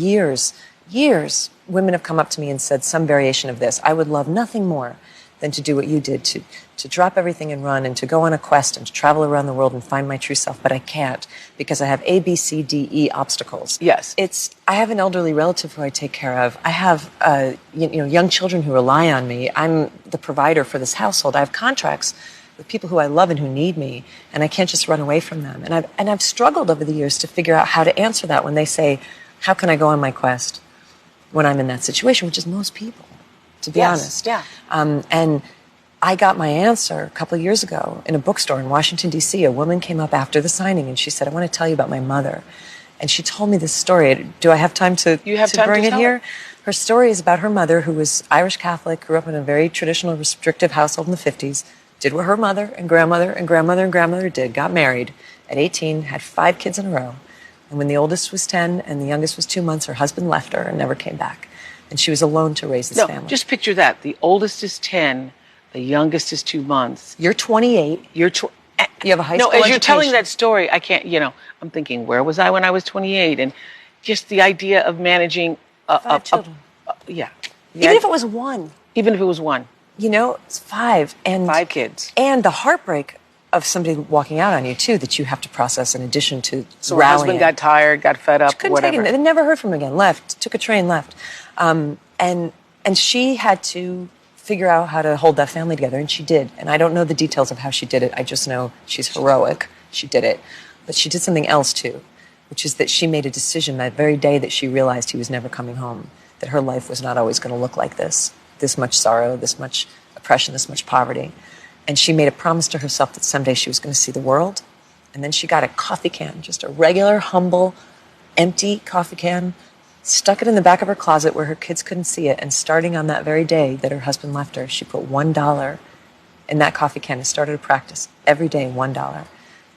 years, women have come up to me and said some variation of this. I would love nothing more than to do what you did, to drop everything and run and to go on a quest and to travel around the world and find my true self. But I can't because I have A, B, C, D, E obstacles. Yes. I have an elderly relative who I take care of. I have, young children who rely on me. I'm the provider for this household. I have contracts with people who I love and who need me, and I can't just run away from them. And I've struggled over the years to figure out how to answer that when they say, how can I go on my quest when I'm in that situation, which is most people, to be honest. Yeah. And I got my answer a couple of years ago in a bookstore in Washington, D.C. A woman came up after the signing and she said, I want to tell you about my mother. And she told me this story. Do I have time to bring it here? Her story is about her mother, who was Irish Catholic, grew up in a very traditional, restrictive household in the 50s, did what her mother and grandmother and grandmother and grandmother did, got married at 18, had 5 kids in a row. And when the oldest was 10 and the youngest was 2 months, her husband left her and never came back. And she was alone to raise this family. Just picture that. The oldest is 10, the youngest is 2 months. You're 28. You have a high school education. No, as you're telling that story, I can't, I'm thinking, where was I when I was 28? And just the idea of managing 5 children. Yeah. Even if it was one. Even if it was one. It's 5. And 5 kids. And the heartbreak of somebody walking out on you, too, that you have to process in addition to So her husband got tired, got fed up, whatever. They never heard from him again, left, took a train, left. And she had to figure out how to hold that family together, and she did. And I don't know the details of how she did it. I just know she's heroic. She did it. But she did something else, too, which is that she made a decision that very day that she realized he was never coming home, that her life was not always going to look like this much sorrow, this much oppression, this much poverty. And she made a promise to herself that someday she was going to see the world. And then she got a coffee can, just a regular, humble, empty coffee can, stuck it in the back of her closet where her kids couldn't see it. And starting on that very day that her husband left her, she put $1 in that coffee can and started a practice every day, $1.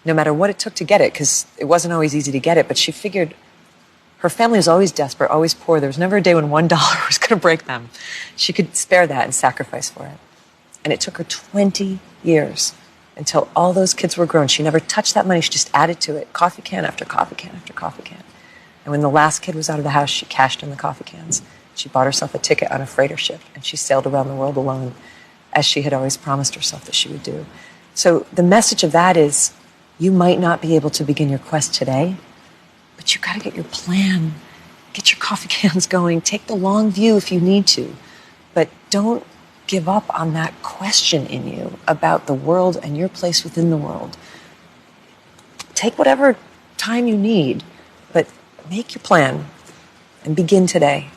No matter what it took to get it, because it wasn't always easy to get it, but she figured her family was always desperate, always poor. There was never a day when $1 was going to break them. She could spare that and sacrifice for it. And it took her 20 years until all those kids were grown. She never touched that money. She just added to it, coffee can after coffee can after coffee can. And when the last kid was out of the house, she cashed in the coffee cans. She bought herself a ticket on a freighter ship, and she sailed around the world alone, as she had always promised herself that she would do. So the message of that is, you might not be able to begin your quest today, but you got to get your plan. Get your coffee cans going. Take the long view if you need to. But don't give up on that question in you about the world and your place within the world. Take whatever time you need, but make your plan and begin today.